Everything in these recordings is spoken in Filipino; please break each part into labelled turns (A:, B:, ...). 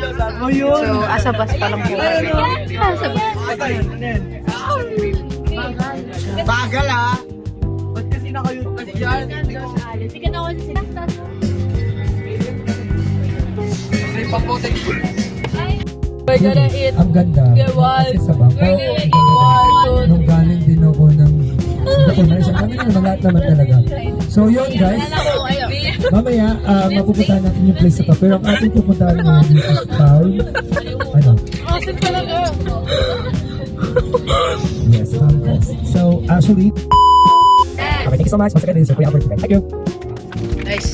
A: So, asabas pa lang po kami. Asabas.
B: Bagal ha! Ba't kasi nakayuto kasi yan?
C: Sikat ako sa sinastas.
B: Kasi papotek.
C: We're gonna eat.
D: Ang ganda.
C: Get one.
D: Kasi sa bangko,
C: We're gonna eat one.
D: nung galing din ako ng Singapore, kami naman lahat naman talaga. So yun guys, mamaya mapupuntahan natin yung place na to. Pero ang ating pupuntahan ngayon is Paul. Ano?
C: Awesome talaga.
D: Yes, Bangkok. So actually, okay, thank you so much. Once again, this is Kuya Albert. Thank you.
A: Nice.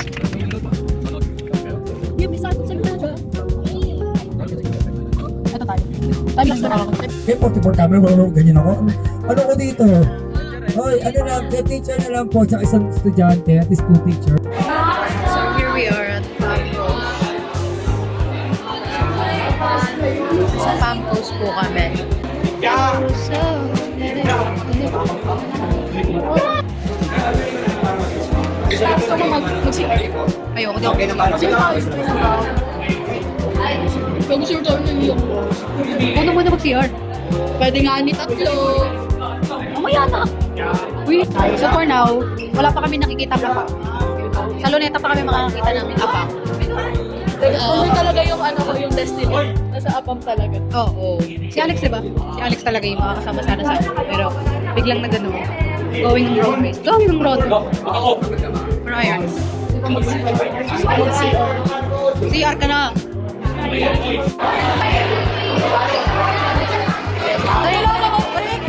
A: Ito tayo. Tayo lang ako.
D: May 44 camera, ganyan ako. Ano ko dito? Hoy, ano lang, teacher na lang po, tsaka isang estudyante, at least 2 teacher.
A: So, here we are at Pampos. Sa Pampos po kami. So, gusto mo mag-CR? Ayoko din. Okay naman.
C: Pag-CR tayo na iyo.
A: Ano mo na mag-CR?
C: Pwede nga ni tatlo.
A: Mamaya na. Wait. So for now, wala pa kami nakikita apa. Sa Luneta pa kami makakita namin apa.
C: Kung talaga yung ano ko, yung destiny. Nasa apam talaga.
A: Oo. Si Alex, diba? Si Alex talaga yung makakasama sana sa akin. Pero biglang na gano'n. Going ng road race. Going ng road. Pero ayun. CR ka na. Ay, lang na mag-break.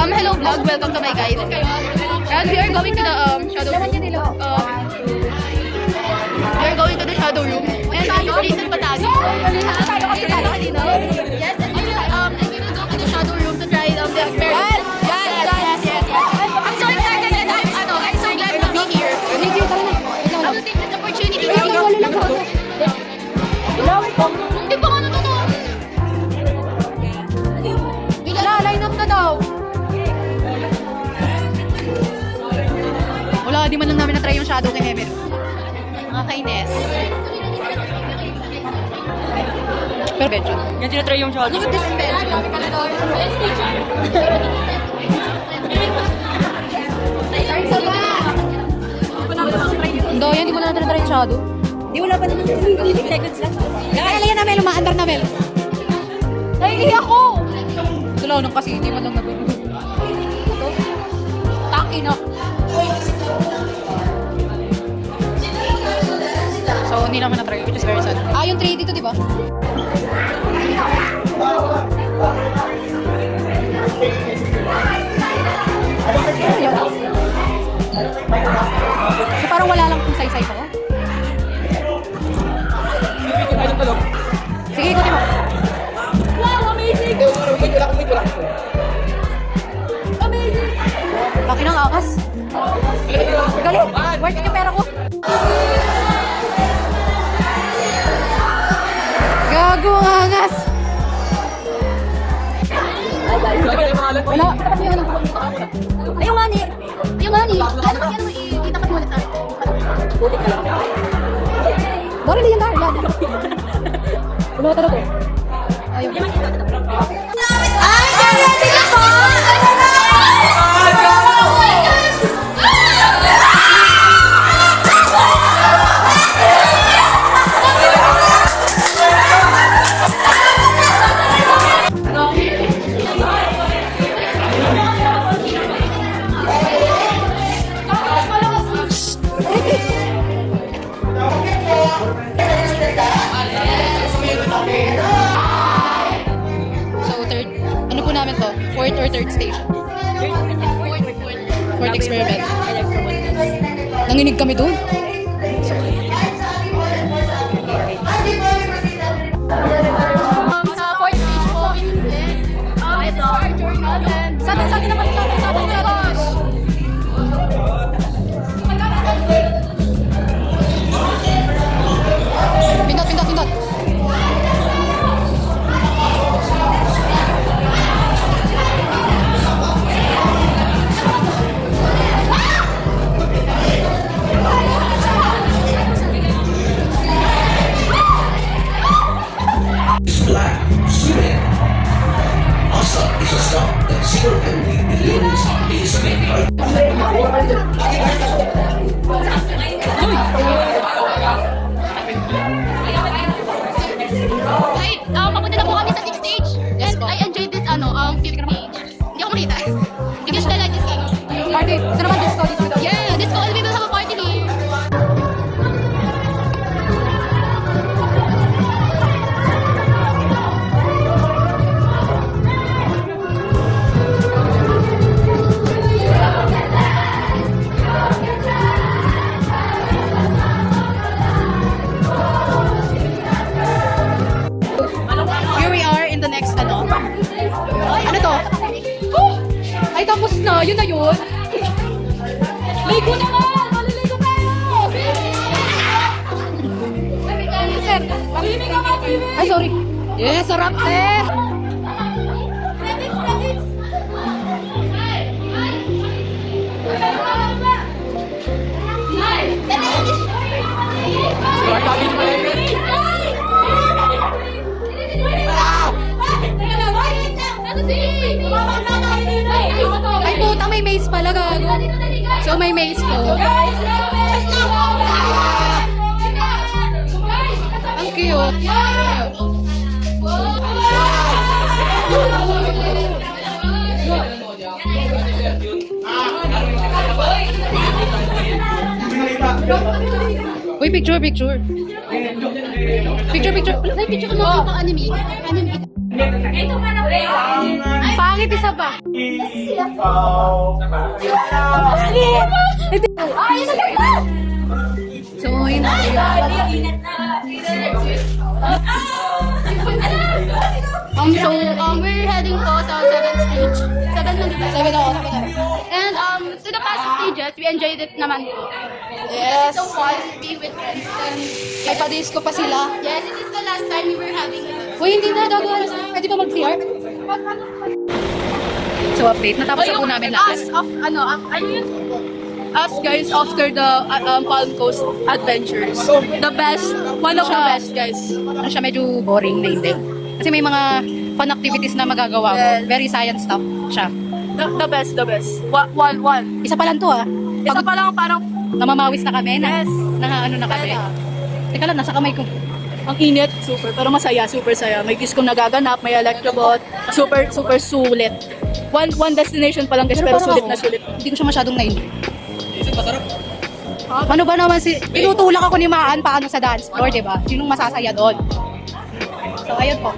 A: Hello vlog, welcome to my guide. And we are going to the shadow room. We are going to the shadow room. And yung recent pa tayo. Yes, and we will go to the shadow room to try the experiment. Yes. I'm so excited and I'm so glad to be here. I will take this opportunity to Hindi pa nga to. Line up na daw. Wala, di man lang namin na-try yung shadow kay Hemer. Mga kainis. Pero bedroom.
C: Yan tinatry yung shadow.
A: Look at this bedroom. Hindi, yan, di ko na na-try yung shadow.
C: Di wala pa naman 15 seconds lang.
A: Kaya yan na Mel, umaandar na Mel. Nahihi ako! Sulaw nang kasi, hindi man lang nabibig. Ito? Taki na. So, hindi naman na-try, which is very sad. Ah, yung tray dito, di ba? So, parang wala lang kung say-say ko. Sige, ikutin mo.
C: Wow, amazing! Amazing!
A: Laki ng akas. Galing! Worth it yung pera ko. Gago ang angas! Wala. Ayun nga ni. Ano ikita ka mo ulit tayo. Dari na yan, Dari. Wala talaga. Ayun. Ay, ready na po! Fourth or third station? Fourth experiment. Nanginig kami doon.
C: Sa fourth stage po, it's our journal and sa atin naman sa gosh! Yun na yun. Ligo na nga! Maliligo tayo! Sir, swimming ka ba? Ay, sorry. Yes, sarap, sir. Ay, puta, may maze pala, gago. So, may maze po. Ang cute. Uy, picture. Picture. Ay, picture mo ito, anime. Pangit isa ba? So, yun na. We're heading to sa 7th stage. 7 lang, diba? 7 ako. And to the past stages, we enjoyed it naman po.
A: Yes.
C: So fun, be with friends. And
A: May pa-disco pa sila.
C: yes, it is the last time we were having it.
A: Uy, hindi na. Gagawa. Pwede pa mag-CR? So, update. Natapos na po namin lahat.
C: Us guys after the Palm Coast Adventures. The best, one of the best guys.
A: Ano siya, medyo boring na hindi. Kasi may mga fun activities na magagawa mo.
C: Yes.
A: Very science stuff siya.
C: The best. One.
A: Isa pa lang to ah.
C: Isa pa lang parang
A: Namamawis na kami.
C: Yes.
A: Ano na kami. Teka lang, nasa kamay ko.
C: ang init, super, pero masaya, super saya. May disco nagaganap, may electrobot, super sulit. One destination pa lang guys, pero
A: parang
C: sulit
A: ako,
C: na sulit.
A: Hindi ko siya masyadong na-enjoy. Ano ba naman tinutulak ako ni Maan paano sa dance floor, di ba? Sinong masasaya doon? So, ayun po.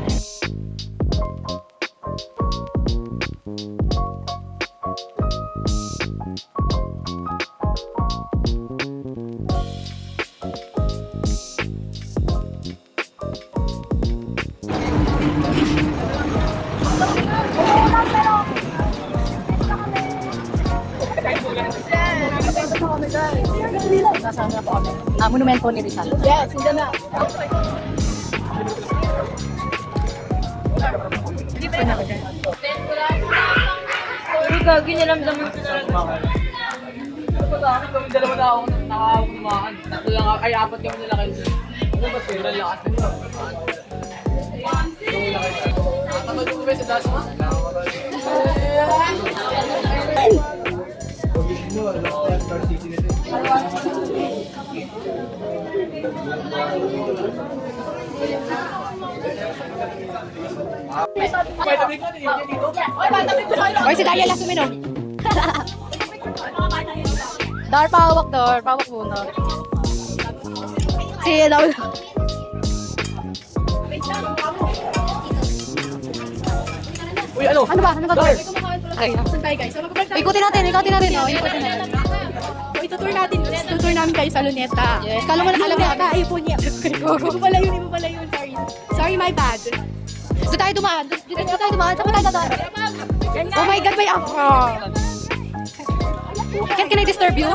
A: Nasama po kami. Monumento ni Rizal.
C: Yes, hindi na. Pero gagi niya lang naman ito na lang. Dalawa na ako nakakakumaan. Tatlo lang ako, ay apat kami nila kayo. Ano ba sila lakas nila? Nakatapad ko ba sa Dasma?
A: Oy, si Daya lang suminom. Dar, pawak, Dar. Pawak muna. Si Dar.
C: Uy, ano?
A: Ano ba? Ano ba, Dar? Ay,
C: Santay guys.
A: ikutin natin. Oh, ikutin natin.
C: Itutur namin kayo sa Luneta.
A: Yes. Kala mo na alam natin.
C: Ay po niya. Iba pala yun. Sorry. Sorry, my bad.
A: Dito tayo dumaan. Dito tayo dumaan. Saan tayo dadaan? Oh my God, may afro. Can I disturb you?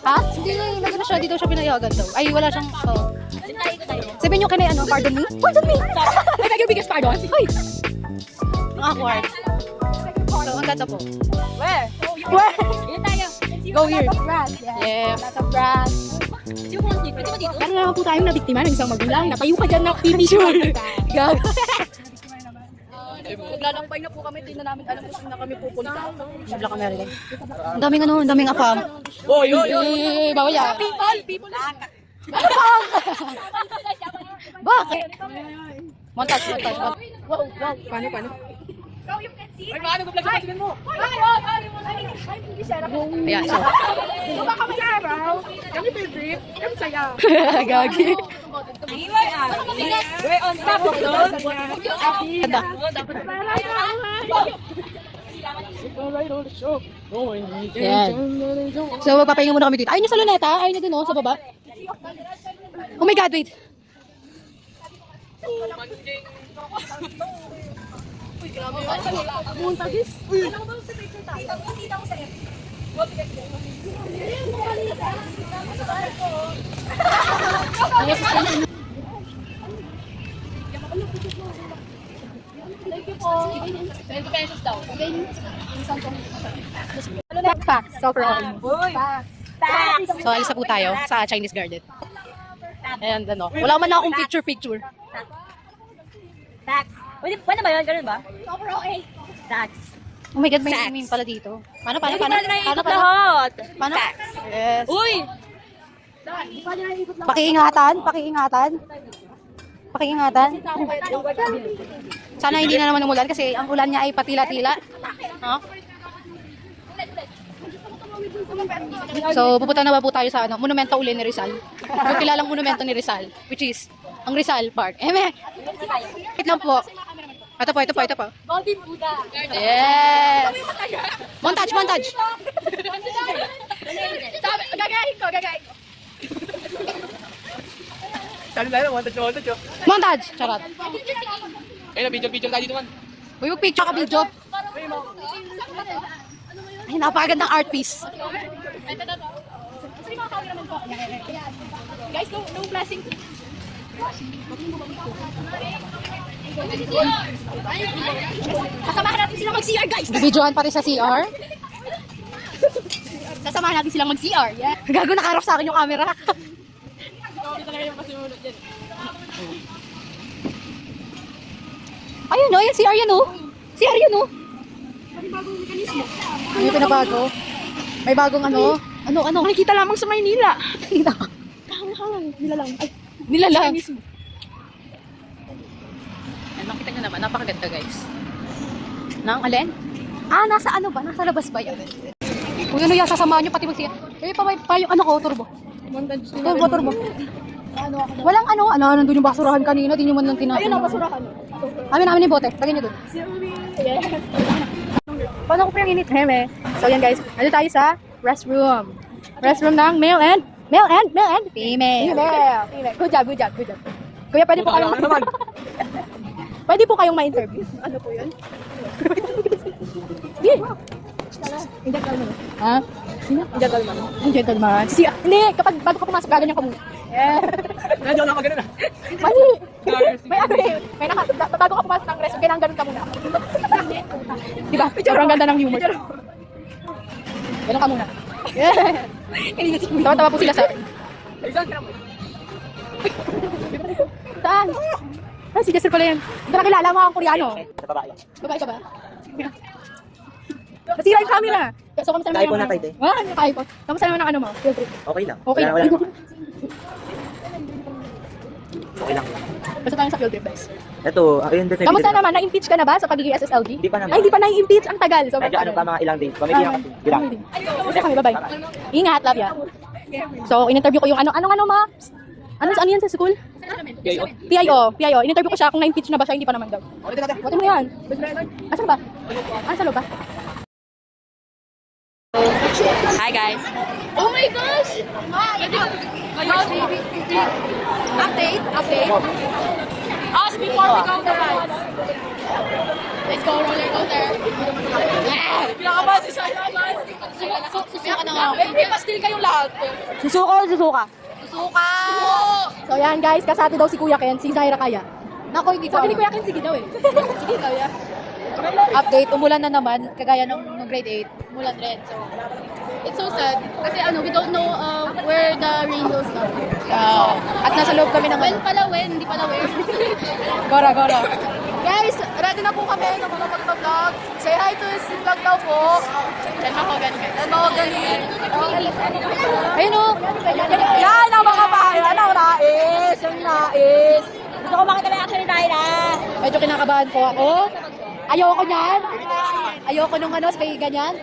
A: Ha? Hindi na, nagano siya. Dito siya pinayagan daw. Ay, wala siyang, sabihin nyo, can I, pardon me? Pardon me!
C: I beg your biggest pardon.
A: Ay! Ang awkward. So, ang ganda po.
C: Where? Yun tayo.
A: Go here.
C: Lot of brass.
A: Yes.
C: Lot of brass. Meron naman po tayong nabiktima ng isang magulang. Natayo ka dyan na picture.
A: Gag.
C: Naglalampay na po kami. Tingnan namin alam kung saan na kami pupunta.
A: Shabla ka, Marilyn. Ang daming afam.
C: Oh,
A: Eh, bawal yan.
C: People.
A: Ano ba? Bakit? Montage.
C: Wow. Paano? Ay, paano ko vlog sa mo?
A: Ayan, so.
C: So baka may araw, kami favorite, kami saya.
A: Gagi.
C: We're on top of those.
A: Ganda. Yan. So, magpapahinga muna kami dito. Ayun yung sa Luneta. Ayun na dun, oh, sa baba. Oh my God, wait.
C: Uy, grabe yun. Montagis.
A: Thank you po. 20 pesos daw.
C: Facts. So, for all.
A: So, alis na po tayo sa Chinese Garden. Ayan, ano. Wala man na akong picture-picture.
E: Tax. Pwede ba yun? Ganun ba? Tax.
A: Oh my God, may meme pala dito. Paano?
E: Lahat.
A: Paano? Yes.
E: Uy!
A: Pakiingatan. Sana hindi na naman umulan kasi ang ulan niya ay patila-tila. Huh? So, pupunta na ba po tayo sa monumento uli ni Rizal? Yung kilalang monumento ni Rizal, which is ang Rizal Park. Wait lang po. Ito po.
C: Golden Buddha.
A: Yes! Montage!
C: Gagahin ko.
A: Montage! Charot.
B: Ayun, video tayo dito man.
A: Uy, mag-picture ka, video. Ay, napakagandang art piece.
C: Guys, no flashing. Kasamahan natin silang mag-CR, guys.
A: Videohan pa rin sa CR.
C: Kasamahan natin silang mag-CR. Yeah.
A: Gago, nakaharap sa akin yung camera. Ayun o, yung CR yan o. CR yan o. Ano yung pinabago? May bagong ano? Ano?
C: Nakikita lamang sa Maynila.
A: Nakita ko.
C: Nilalang. Ay,
A: Nilalang.
C: mismo.
A: Ay, makita nyo naman, napakaganda guys. Nang alin? Ah, nasa ano ba? Nasa labas ba yan? Kung ano yan, sasamahan nyo pati mag-CR. Eh, pa yung ano ko, turbo. Turbo. Walang nandun yung basurahan kanina, di nyo man lang tinapin.
C: Ayun ang basurahan.
A: Amin yung bote, lagyan nyo dun. Paano ko pa yung init? Heme. So yan guys, nandito tayo sa restroom. Restroom ng male and female.
C: Good job. Kuya, pwede po kayong pwede po kayong ma-interview. Ano po yun?
A: Ha? Ang gentleman.
C: Hindi, kapag bago ka pumasok, gaganyan ka muna.
B: Medyo lang magano na.
C: Mali! May bago ka pumasok ng restroom, kailangan ganun ka muna. Diba? Sobrang ganda ng humor.
A: Ganun ka muna. Tawa-tawa po sila sa akin.
C: Saan? Ay, si Jester pala yan. Hindi ka nakilala mo ang Koreano.
B: Sa babae.
C: Babae ka ba? Nasira yung camera. So, kamusta naman
B: Typo na tayo,
C: Typo. Kamusta naman ang ano mo? Field trip.
B: Okay lang.
C: Okay.
B: Wala. Okay lang.
C: Basta tayo sa field trip, guys.
B: Ito, ayun din.
C: Kamusta naman? Na-impeach ka na ba sa pagiging SSLD?
B: Hindi pa naman.
C: Ay, hindi pa na-impeach. Ang tagal. So,
B: Medyo ano pa mga ilang days. Pamilya kasi. Bilang.
C: Basta kami, bye-bye. Ingat, love ya. So, in-interview ko yung ano ma? Ano yan sa school? PIO. In-interview ko siya kung na-impeach na ba siya, hindi pa naman daw. Buti mo yan. Asan ba? Sa loob ba?
E: Hi guys.
C: Oh my gosh! Update. Us before we go to rides. Let's go roller coaster. Pinakabahan si Saya, guys. Susuka na nga. May pastil kayong lahat.
E: Susuka.
C: So yan guys, kasati daw si Kuya Ken, si Zaira Kaya.
A: Nako, hindi ko
C: Sabi ni
A: alam.
C: Kuya Ken, sige daw eh. Sige, Kaya.
A: Update, umulan na naman, kagaya ng grade 8, umulan rin. So, it's so sad. Kasi we don't know where the rain will start. At nasa loob kami ng hindi pala when. Gora. Guys, ready na po kami ng mga mag-vlog. Say hi to si vlog daw po. Yan Mahogan guys. Yan Mahogan. Ayun o.
C: Yan ang mga bayan, ang nais.
E: Gusto ko makita may action ni Daira.
A: Medyo kinakabahan po ako. Ayoko niyan. Ayoko nung spray ganyan.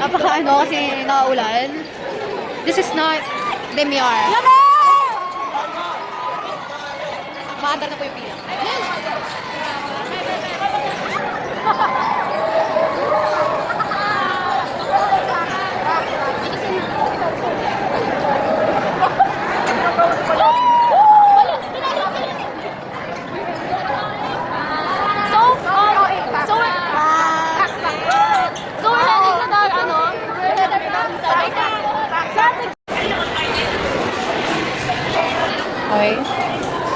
A: Napaka kasi naulan. This is not Demiar. Maandar na po yung pila.
C: Okay?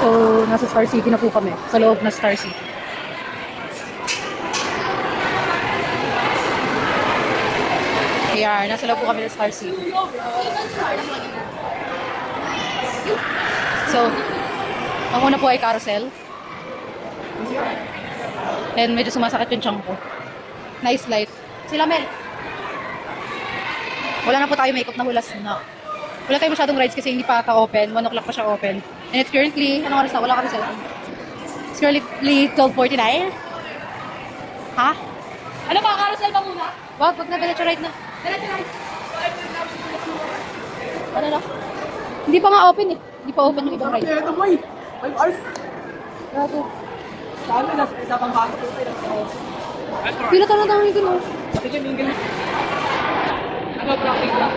C: So, nasa Star City na po kami. Sa loob na Star City. Ayan, nasa loob po kami ng Star City. So, ang una po ay carousel. And medyo sumasakit yung tiyan ko. Nice light. Sila Mel. Wala na po tayo makeup na hulas na. Wala tayo masyadong rides kasi hindi pa ka-open. 1 o'clock pa siya open. And it's currently, anong oras na? Wala kami cellphone. It's currently 12:49. Ha? Ano ba? Carousel ba muna? Wag na diretso ride na. Diretso ride. Ano na? Hindi pa nga open eh. Hindi pa open yung ibang ride.
B: Ito boy! 5 hours!
C: Gago.
B: Sa amin, nasa isa pang bago.
C: Pila ka na dami dun oh.
B: Sige, mingle. Ano, practice lang.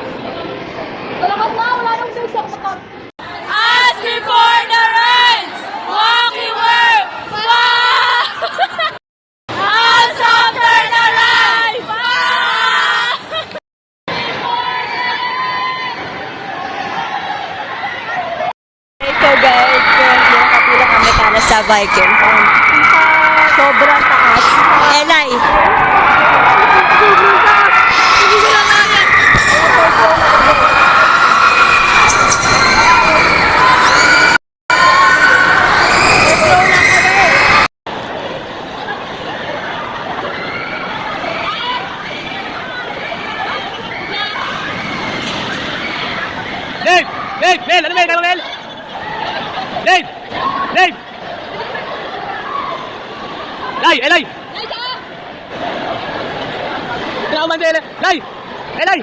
C: Talakas na, wala nang susok sa top.
E: As before the rain, walking work, as after the rain, So guys, currently nakapila kami para sa Viking. Sobrang taas. Elay!
B: Dave! Dave! Mel! Ano Mel? Kaya Mel? Dave! Dave! Lay! Elay! Tinakaman si Elay! Lay! Elay!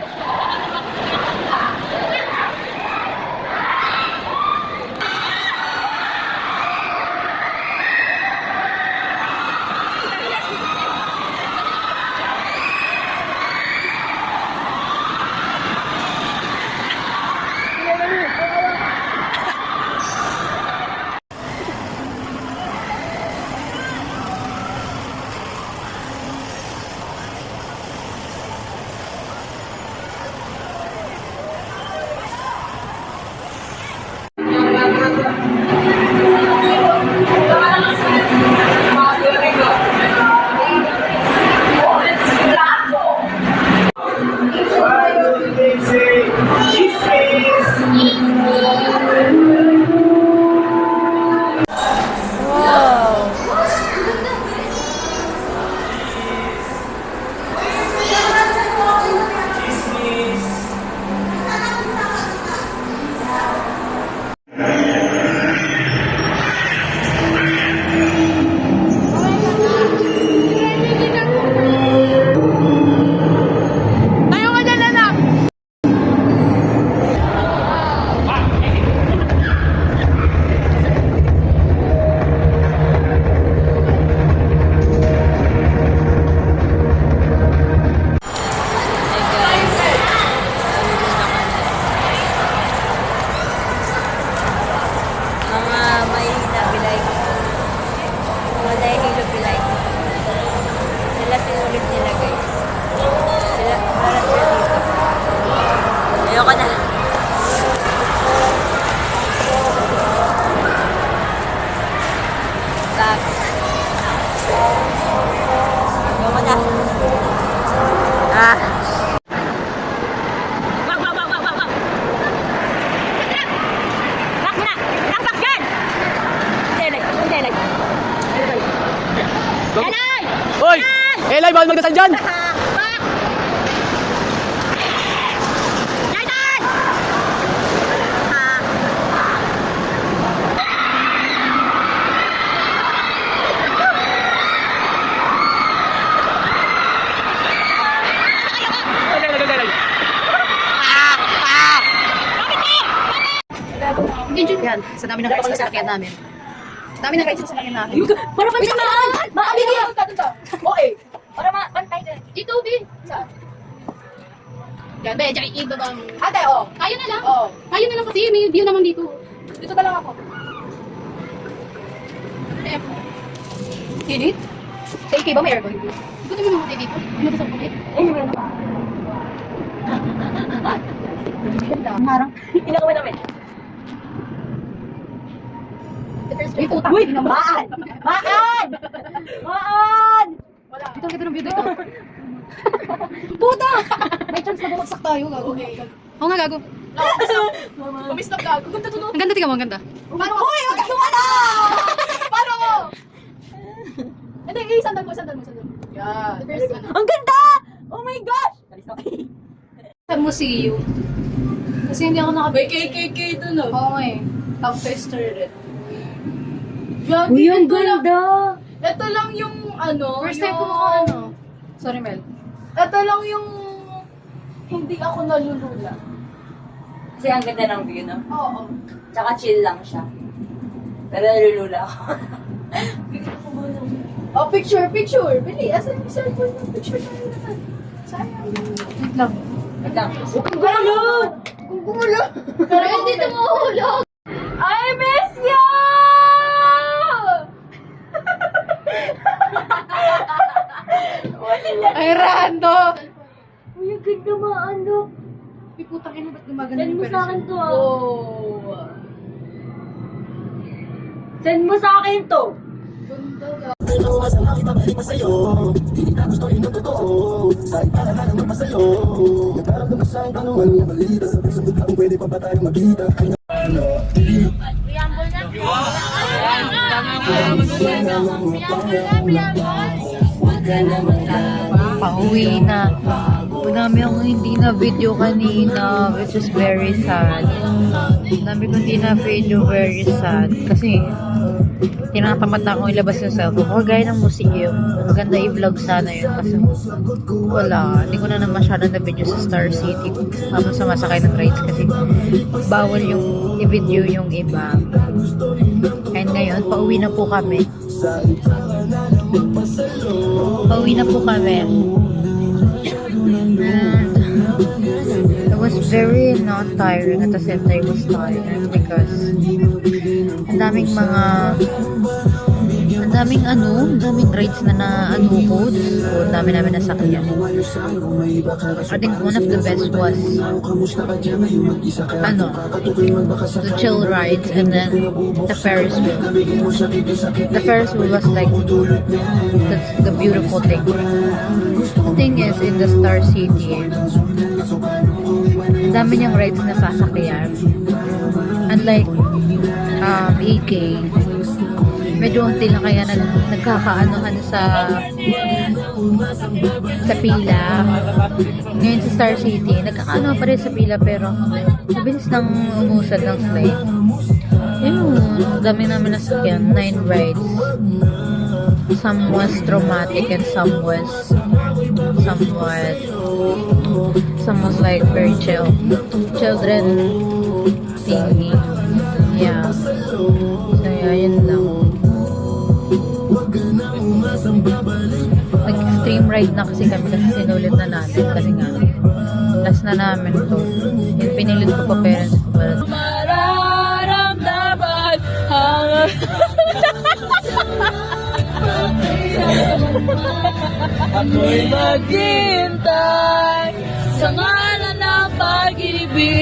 B: Ayoko na. Ayoko na. Wag, wag, wag, wag, wag, wag. Wag na! Wag yan! Elay! Elay! Elay! Hoy! Elay, bawal magdasal dyan!
C: Yan, sa dami ng rides na sasakyan namin. Dami ng rides na sasakyan namin.
E: Para pantay na!
C: Maali niya! Okay.
E: Para pantay na.
A: Ito, Bi. Saan? Yan, Be. Diyan, iba bang...
C: Ate, oh.
A: Tayo na lang.
C: Oo.
A: Tayo na lang kasi may view naman dito.
C: Dito na lang ako. Sinit? Sa IK ba may aircon?
A: Ito naman naman dito. Ano sa sapit?
C: Harang.
E: Pinakaman namin.
C: Uy, puta. Uy, maan! Maan! Maan! Dito, ang ganda ng view dito. Puta! May chance na bumagsak tayo, gago. Oo nga, gago.
A: Kumistap ka. Ganda to, no?
C: Ang ganda, tingnan mo, ang ganda.
A: Paano? Uy, wag ka lumala! Paano mo? Hindi, sandal mo. Yeah. The first one.
E: Ang ganda! Oh my gosh!
A: Sa museum. Kasi hindi ako
E: May KKK dun, oh.
A: Oo nga eh. Top tester rin.
E: Uy, ang ganda!
A: Ito lang yung ano. First time ko Sorry, Mel. Ito lang yung hindi ako nalulula.
E: Kasi ang ganda ng view, no?
A: Oo.
E: Tsaka chill lang siya. Pero nalulula ako.
A: Oh, picture. Bili, asan yung cellphone ng picture tayo naman? Sayang. Wait lang.
E: Wait lang.
A: Kung gumulo. Pero hindi tumuhulog. I miss you! Ay, rando!
E: Uy, ang ganda maano.
A: Uy, putang ina, ba't gumagano
E: Send
A: yung
E: mo sa akin to, ah.
A: Oh.
E: Send mo sa akin to.
A: Ganda ka.
F: Pauwi na. Madami akong hindi na video kanina, which is very sad. Madami kong hindi na video, very sad. Kasi, tinatamad na akong ilabas yung cellphone ko. Gaya ng museum. Maganda i-vlog sana yun. Kasi, wala. Hindi ko na masyado na video sa Star City. Habang sumasakay ng rides. Kasi, bawal yung i-video yung iba. And ngayon, pauwi na po kami. Pauwi na po kami. And it was very not tiring, at the same time it was tiring because ang daming rides na ko. So, dami namin nasakyan. I think one of the best was the chill rides, and then the Ferris wheel. The Ferris wheel was like that's the beautiful thing. The thing is, in the Star City, dami niyang rides na sasakyan. Unlike AK, medyo unti lang kaya nagkakaanohan sa pila. Ngayon sa Star City, nagkakaano pa rin sa pila, pero mabilis nang umusad ng slide. Yun, dami namin nasakyan. 9 rides. Some was traumatic and some was like very chill. Children thingy. Yeah. So yeah, yun lang. Nag-extreme ride na kasi kami kasi sinulit na natin kasi nga last na namin to. Yung pinilit ko pa parents ko para
E: Mararamdaman ang... Ako'y maghintay sa ngalan ng pag-ibig.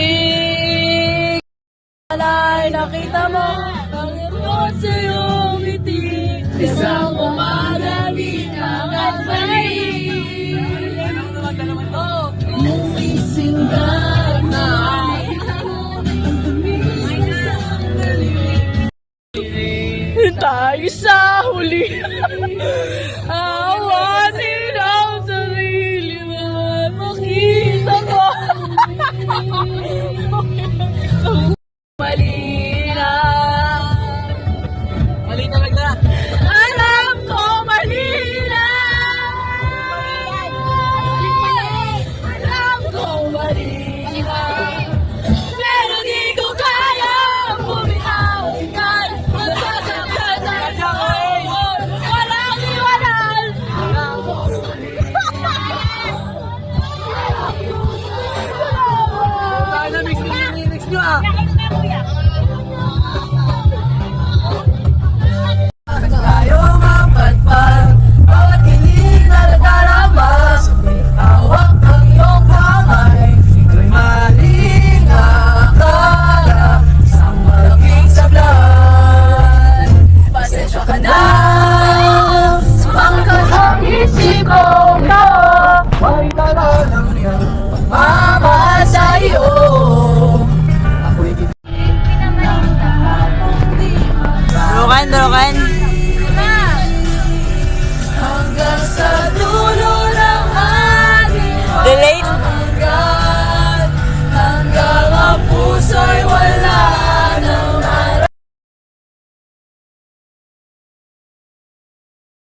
E: Alay, nakita mo ang ipot sa iyong ngiti. Isang umaga di kang at umising ka na. Tayo sa huli.